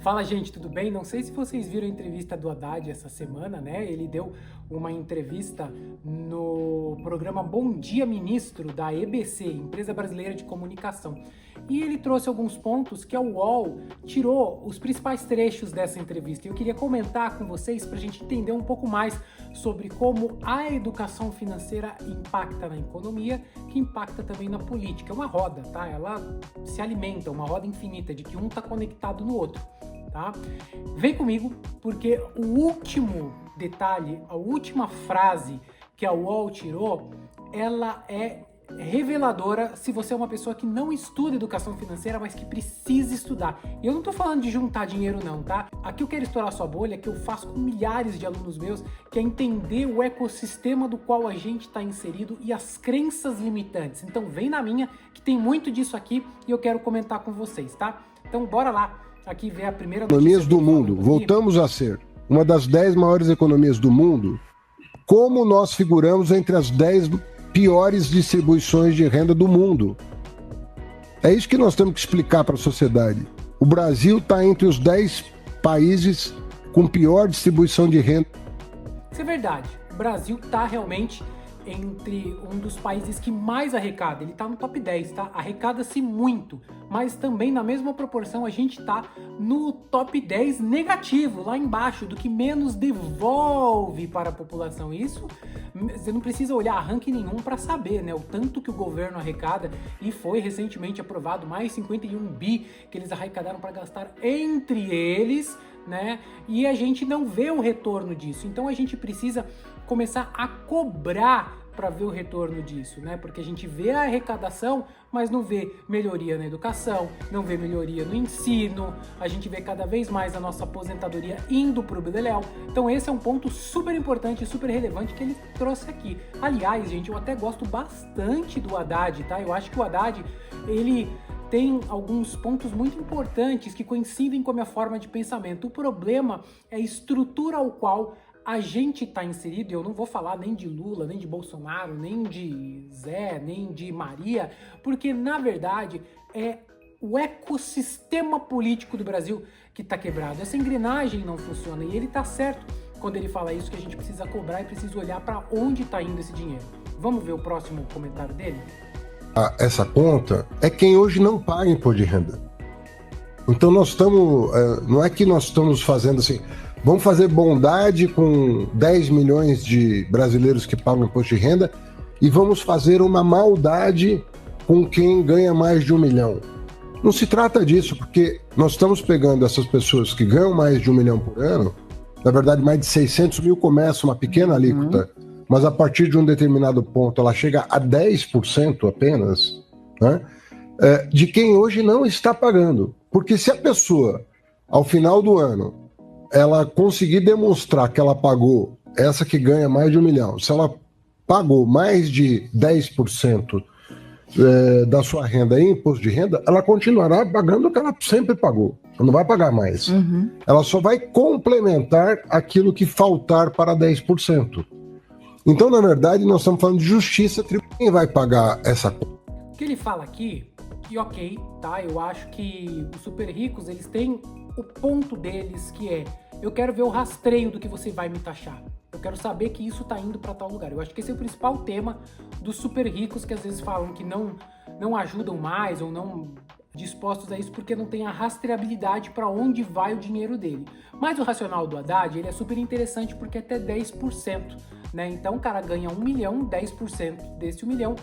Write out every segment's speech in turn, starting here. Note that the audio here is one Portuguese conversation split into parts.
Fala, gente, tudo bem? Não sei se vocês viram a entrevista do Haddad essa semana, né? Ele deu uma entrevista no programa Bom Dia Ministro da EBC, Empresa Brasileira de Comunicação. E ele trouxe alguns pontos que a UOL tirou os principais trechos dessa entrevista. E eu queria comentar com vocês para a gente entender um pouco mais sobre como a educação financeira impacta na economia, que impacta também na política. É uma roda, tá? Ela se alimenta, uma roda infinita, de que um está conectado no outro. Tá? Vem comigo, porque o último detalhe, a última frase que a UOL tirou, ela é reveladora se você é uma pessoa que não estuda educação financeira, mas que precisa estudar. E eu não tô falando de juntar dinheiro não, tá? Aqui eu quero estourar sua bolha, que eu faço com milhares de alunos meus, que é entender o ecossistema do qual a gente está inserido e as crenças limitantes. Então vem na minha, que tem muito disso aqui e eu quero comentar com vocês, tá? Então bora lá. Aqui vem a primeira economias do mundo. Voltamos a ser uma das 10 maiores economias do mundo. Como nós figuramos entre as 10 piores distribuições de renda do mundo? É isso que nós temos que explicar para a sociedade. O Brasil está entre os 10 países com pior distribuição de renda. Isso é verdade. O Brasil está realmente entre um dos países que mais arrecada. Ele está no top 10, tá? Arrecada-se muito, mas também na mesma proporção a gente está no top 10 negativo, lá embaixo, do que menos devolve para a população. Isso, você não precisa olhar ranking nenhum para saber, né? O tanto que o governo arrecada, e foi recentemente aprovado mais 51 bi que eles arrecadaram para gastar entre eles, né? E a gente não vê o retorno disso. Então a gente precisa começar a cobrar para ver o retorno disso, né? Porque a gente vê a arrecadação, mas não vê melhoria na educação, não vê melhoria no ensino, a gente vê cada vez mais a nossa aposentadoria indo para o beleléu. Então esse é um ponto super importante e super relevante que ele trouxe aqui. Aliás, gente, eu até gosto bastante do Haddad, tá? Eu acho que o Haddad, ele tem alguns pontos muito importantes que coincidem com a minha forma de pensamento. O problema é a estrutura ao qual a gente está inserido, e eu não vou falar nem de Lula, nem de Bolsonaro, nem de Zé, nem de Maria, porque na verdade é o ecossistema político do Brasil que está quebrado. Essa engrenagem não funciona e ele está certo quando ele fala isso, que a gente precisa cobrar e precisa olhar para onde está indo esse dinheiro. Vamos ver o próximo comentário dele? Essa conta é quem hoje não paga imposto de renda. Então nós estamos, não é que nós estamos fazendo assim, vamos fazer bondade com 10 milhões de brasileiros que pagam imposto de renda e vamos fazer uma maldade com quem ganha mais de 1 milhão. Não se trata disso, porque nós estamos pegando essas pessoas que ganham mais de 1 milhão por ano, na verdade mais de 600 mil começa uma pequena alíquota, mas a partir de um determinado ponto ela chega a 10% apenas, né, de quem hoje não está pagando. Porque se a pessoa, ao final do ano, ela conseguir demonstrar que ela pagou, essa que ganha mais de 1 milhão, se ela pagou mais de 10% da sua renda em imposto de renda, ela continuará pagando o que ela sempre pagou. Ela não vai pagar mais. Ela só vai complementar aquilo que faltar para 10%. Então, na verdade, nós estamos falando de justiça tributária. Quem vai pagar essa conta? O que ele fala aqui, e ok, tá? Eu acho que os super ricos, eles têm o ponto deles, que é: eu quero ver o rastreio do que você vai me taxar. Eu quero saber que isso tá indo para tal lugar. Eu acho que esse é o principal tema dos super ricos, que às vezes falam que não ajudam mais ou não dispostos a isso porque não tem a rastreabilidade para onde vai o dinheiro dele. Mas o racional do Haddad, ele é super interessante porque é até 10%. Né? Então o cara ganha 1 milhão, 10% desse 1 milhão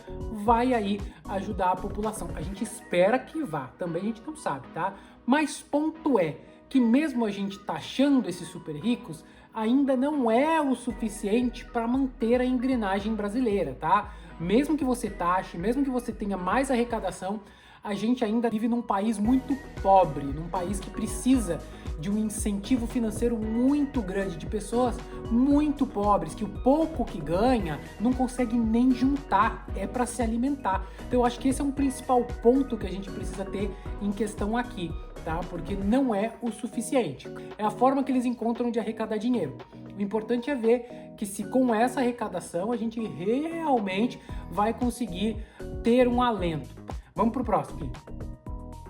vai aí ajudar a população. A gente espera que vá, também a gente não sabe, tá? Mas ponto é que mesmo a gente taxando esses super ricos, ainda não é o suficiente para manter a engrenagem brasileira, tá? Mesmo que você taxe, mesmo que você tenha mais arrecadação, a gente ainda vive num país muito pobre, num país que precisa de um incentivo financeiro muito grande, de pessoas muito pobres, que o pouco que ganha não consegue nem juntar, é para se alimentar. Então eu acho que esse é um principal ponto que a gente precisa ter em questão aqui, tá? Porque não é o suficiente. É a forma que eles encontram de arrecadar dinheiro. O importante é ver que se com essa arrecadação a gente realmente vai conseguir ter um alento. Vamos pro próximo.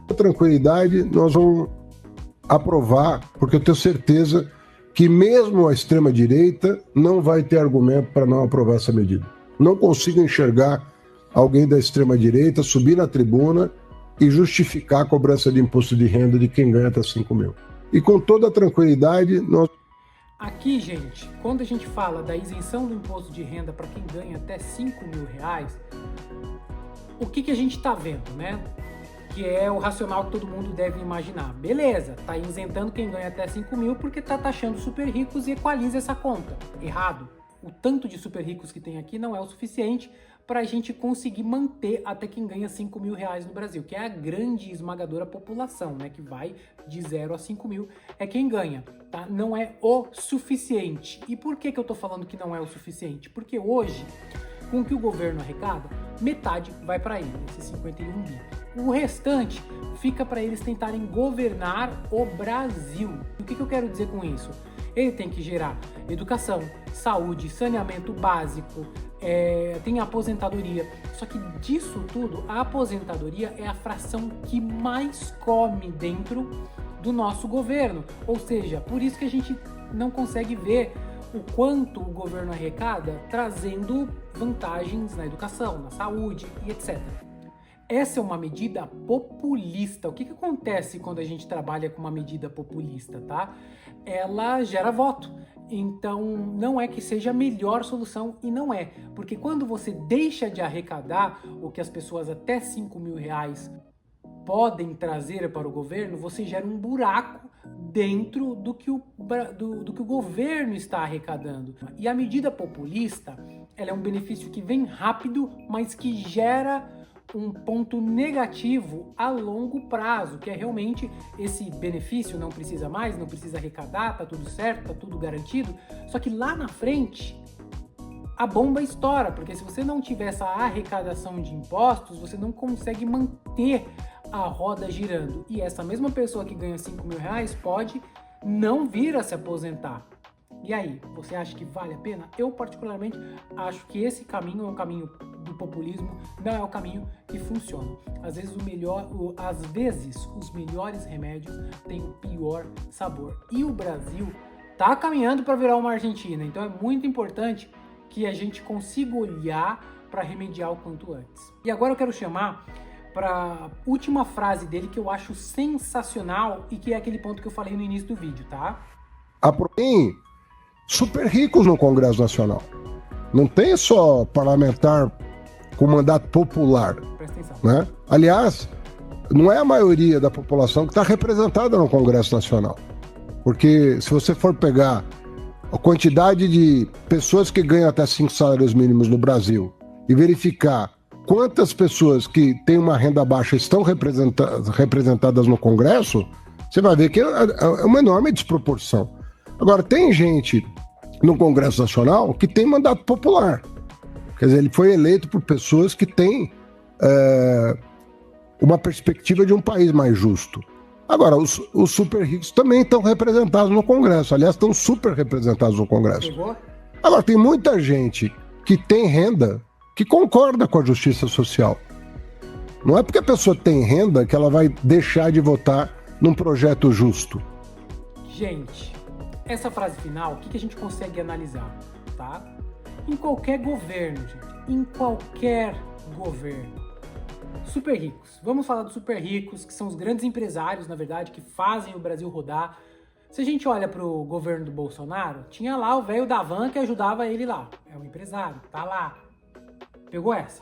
Com tranquilidade, nós vamos aprovar, porque eu tenho certeza que mesmo a extrema-direita não vai ter argumento para não aprovar essa medida. Não consigo enxergar alguém da extrema-direita subir na tribuna e justificar a cobrança de imposto de renda de quem ganha até 5 mil. E com toda a tranquilidade, nós... Aqui, gente, quando a gente fala da isenção do imposto de renda para quem ganha até 5 mil reais, o que a gente está vendo, né? Que é o racional que todo mundo deve imaginar. Beleza, tá isentando quem ganha até 5 mil porque tá taxando super ricos e equaliza essa conta. Errado. O tanto de super ricos que tem aqui não é o suficiente para a gente conseguir manter até quem ganha 5 mil reais no Brasil, que é a grande esmagadora população, né? Que vai de 0 a 5 mil, é quem ganha, tá? Não é o suficiente. E por que eu tô falando que não é o suficiente? Porque hoje, com o que o governo arrecada, metade vai para ele, esses 51 bi. O restante fica para eles tentarem governar o Brasil. O que eu quero dizer com isso? Ele tem que gerar educação, saúde, saneamento básico, tem aposentadoria. Só que disso tudo, a aposentadoria é a fração que mais come dentro do nosso governo. Ou seja, por isso que a gente não consegue ver o quanto o governo arrecada trazendo vantagens na educação, na saúde e etc. Essa é uma medida populista. O que acontece quando a gente trabalha com uma medida populista, tá? Ela gera voto. Então, não é que seja a melhor solução, e não é. Porque quando você deixa de arrecadar o que as pessoas até 5 mil reais podem trazer para o governo, você gera um buraco dentro do que o governo está arrecadando. E a medida populista, ela é um benefício que vem rápido, mas que gera um ponto negativo a longo prazo, que é realmente esse benefício não precisa mais, não precisa arrecadar, tá tudo certo, tá tudo garantido, só que lá na frente a bomba estoura, porque se você não tiver essa arrecadação de impostos, você não consegue manter a roda girando, e essa mesma pessoa que ganha 5 mil reais pode não vir a se aposentar. E aí, você acha que vale a pena? Eu particularmente acho que esse caminho é um caminho do populismo, não é o caminho que funciona. Às vezes os melhores remédios têm o pior sabor. E o Brasil tá caminhando para virar uma Argentina, então é muito importante que a gente consiga olhar para remediar o quanto antes. E agora eu quero chamar para a última frase dele que eu acho sensacional e que é aquele ponto que eu falei no início do vídeo, tá? Tem super ricos no Congresso Nacional. Não tem só parlamentar com mandato popular. Presta atenção. Né? Aliás, não é a maioria da população que está representada no Congresso Nacional. Porque se você for pegar a quantidade de pessoas que ganham até 5 salários mínimos no Brasil e verificar quantas pessoas que têm uma renda baixa estão representadas no Congresso, você vai ver que é uma enorme desproporção. Agora, tem gente no Congresso Nacional que tem mandato popular. Quer dizer, ele foi eleito por pessoas que têm uma perspectiva de um país mais justo. Agora, os super ricos também estão representados no Congresso. Aliás, estão super representados no Congresso. Agora, tem muita gente que tem renda que concorda com a justiça social. Não é porque a pessoa tem renda que ela vai deixar de votar num projeto justo. Gente, essa frase final, o que a gente consegue analisar, tá? Em qualquer governo, gente, em qualquer governo, super ricos. Vamos falar dos super ricos, que são os grandes empresários, na verdade, que fazem o Brasil rodar. Se a gente olha para o governo do Bolsonaro, tinha lá o velho da van que ajudava ele lá. É um empresário, tá lá. Pegou essa.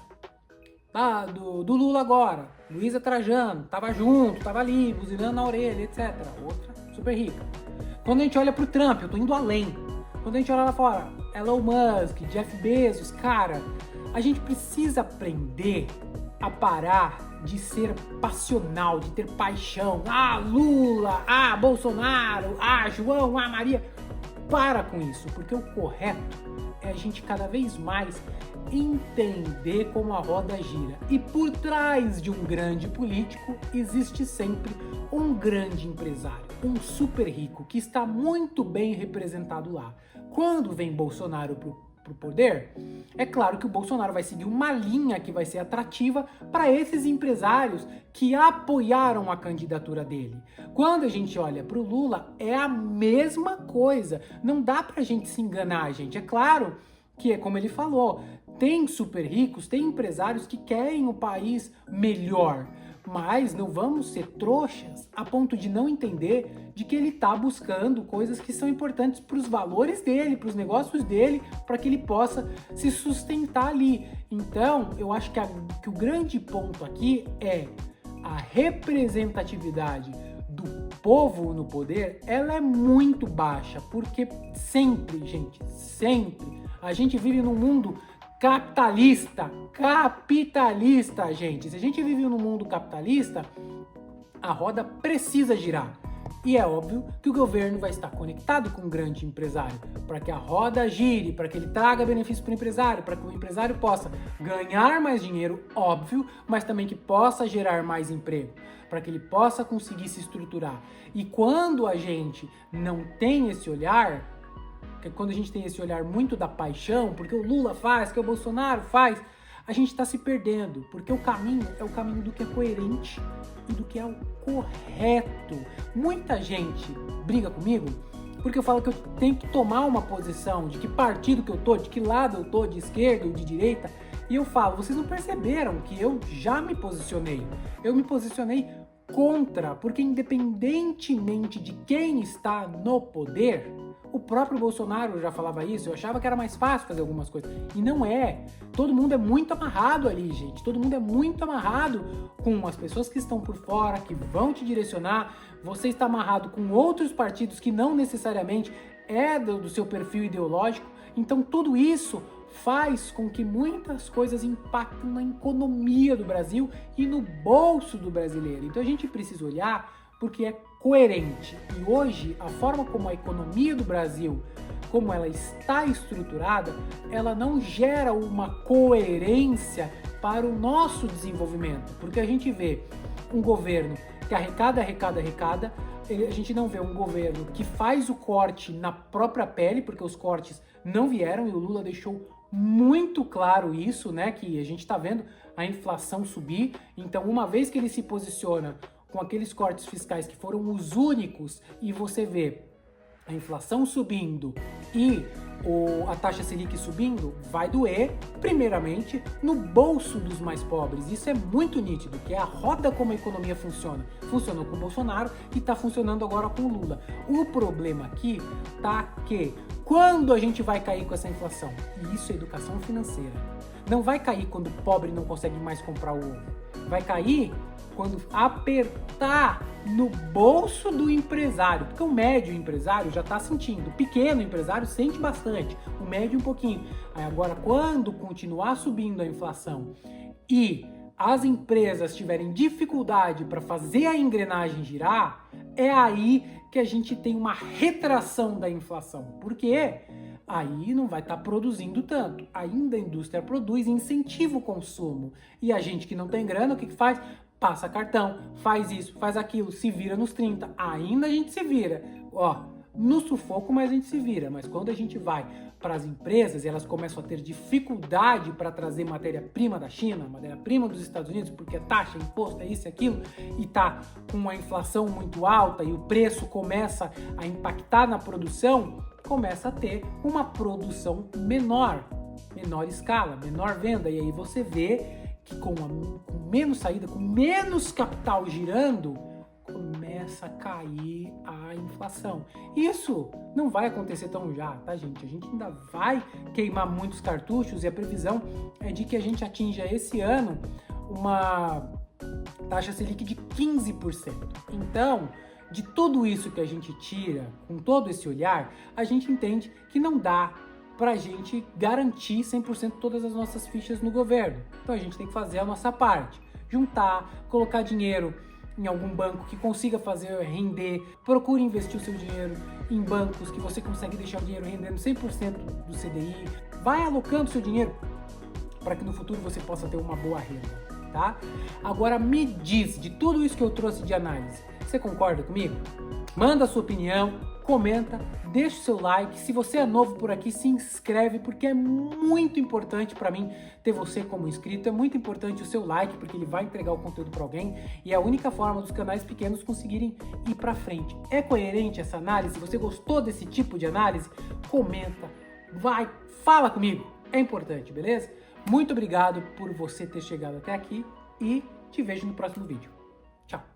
Do Lula agora, Luísa Trajano, tava junto, tava ali, buzinando na orelha, etc. Outra super rica. Quando a gente olha pro Trump, eu tô indo além. Quando a gente olha lá fora, Elon Musk, Jeff Bezos, cara, a gente precisa aprender a parar de ser passional, de ter paixão. Ah, Lula, ah, Bolsonaro, ah, João, ah, Maria. Para com isso, porque o correto é a gente cada vez mais entender como a roda gira. E por trás de um grande político existe sempre um grande empresário, um super rico que está muito bem representado lá. Quando vem Bolsonaro pro para o poder, é claro que o Bolsonaro vai seguir uma linha que vai ser atrativa para esses empresários que apoiaram a candidatura dele. Quando a gente olha para o Lula, é a mesma coisa. Não dá para a gente se enganar, gente. É claro que, como ele falou, tem super ricos, tem empresários que querem o país melhor. Mas não vamos ser trouxas a ponto de não entender de que ele está buscando coisas que são importantes para os valores dele, para os negócios dele, para que ele possa se sustentar ali. Então, eu acho que o grande ponto aqui é a representatividade do povo no poder, ela é muito baixa, porque sempre, gente, sempre, a gente vive num mundo capitalista, gente. Se a gente vive num mundo capitalista, a roda precisa girar. E é óbvio que o governo vai estar conectado com o grande empresário, para que a roda gire, para que ele traga benefício para o empresário, para que o empresário possa ganhar mais dinheiro, óbvio, mas também que possa gerar mais emprego, para que ele possa conseguir se estruturar. E quando a gente não tem esse olhar, quando a gente tem esse olhar muito da paixão, porque o Lula faz, que o Bolsonaro faz, a gente está se perdendo, porque o caminho é o caminho do que é coerente e do que é o correto. Muita gente briga comigo porque eu falo que eu tenho que tomar uma posição de que partido que eu tô, de que lado eu tô, de esquerda ou de direita, e eu falo, vocês não perceberam que eu já me posicionei. Eu me posicionei contra, porque independentemente de quem está no poder, o próprio Bolsonaro já falava isso, eu achava que era mais fácil fazer algumas coisas. E não é. Todo mundo é muito amarrado ali, gente. Todo mundo é muito amarrado com as pessoas que estão por fora, que vão te direcionar. Você está amarrado com outros partidos que não necessariamente é do seu perfil ideológico. Então tudo isso faz com que muitas coisas impactem na economia do Brasil e no bolso do brasileiro. Então a gente precisa olhar porque é coerente. E hoje, a forma como a economia do Brasil, como ela está estruturada, ela não gera uma coerência para o nosso desenvolvimento. Porque a gente vê um governo que arrecada, a gente não vê um governo que faz o corte na própria pele, porque os cortes não vieram e o Lula deixou muito claro isso, né? Que a gente está vendo a inflação subir. Então, uma vez que ele se posiciona com aqueles cortes fiscais que foram os únicos e você vê a inflação subindo e a taxa Selic subindo, vai doer, primeiramente, no bolso dos mais pobres. Isso é muito nítido, que é a roda como a economia funciona. Funcionou com o Bolsonaro e está funcionando agora com o Lula. O problema aqui tá que quando a gente vai cair com essa inflação? E isso é educação financeira. Não vai cair quando o pobre não consegue mais comprar o ovo. Vai cair quando apertar no bolso do empresário, porque o médio empresário já está sentindo, o pequeno empresário sente bastante, o médio um pouquinho. Aí agora, quando continuar subindo a inflação e as empresas tiverem dificuldade para fazer a engrenagem girar, é aí que a gente tem uma retração da inflação, porque aí não vai estar produzindo tanto. Ainda a indústria produz, incentiva o consumo. E a gente que não tem grana, o que faz? Passa cartão, faz isso, faz aquilo, se vira nos 30. Ainda a gente se vira. Ó, no sufoco, mas a gente se vira. Mas quando a gente vai para as empresas e elas começam a ter dificuldade para trazer matéria-prima da China, matéria-prima dos Estados Unidos, porque é taxa, imposto, é isso e aquilo, e tá com uma inflação muito alta e o preço começa a impactar na produção, começa a ter uma produção menor escala, menor venda. E aí você vê que com menos saída, com menos capital girando, começa a cair a inflação. Isso não vai acontecer tão já, tá, gente? A gente ainda vai queimar muitos cartuchos e a previsão é de que a gente atinja esse ano uma taxa Selic de 15%. Então, de tudo isso que a gente tira, com todo esse olhar, a gente entende que não dá para a gente garantir 100% todas as nossas fichas no governo. Então a gente tem que fazer a nossa parte. Juntar, colocar dinheiro em algum banco que consiga fazer render. Procure investir o seu dinheiro em bancos que você consegue deixar o dinheiro rendendo 100% do CDI. Vai alocando seu dinheiro para que no futuro você possa ter uma boa renda, tá? Agora me diz, de tudo isso que eu trouxe de análise, você concorda comigo? Manda a sua opinião. comenta, deixa o seu like. Se você é novo por aqui, se inscreve, porque é muito importante para mim ter você como inscrito. É muito importante o seu like, porque ele vai entregar o conteúdo para alguém e é a única forma dos canais pequenos conseguirem ir para frente. É coerente essa análise? Você gostou desse tipo de análise? Comenta, vai, fala comigo. É importante, beleza? Muito obrigado por você ter chegado até aqui e te vejo no próximo vídeo. Tchau!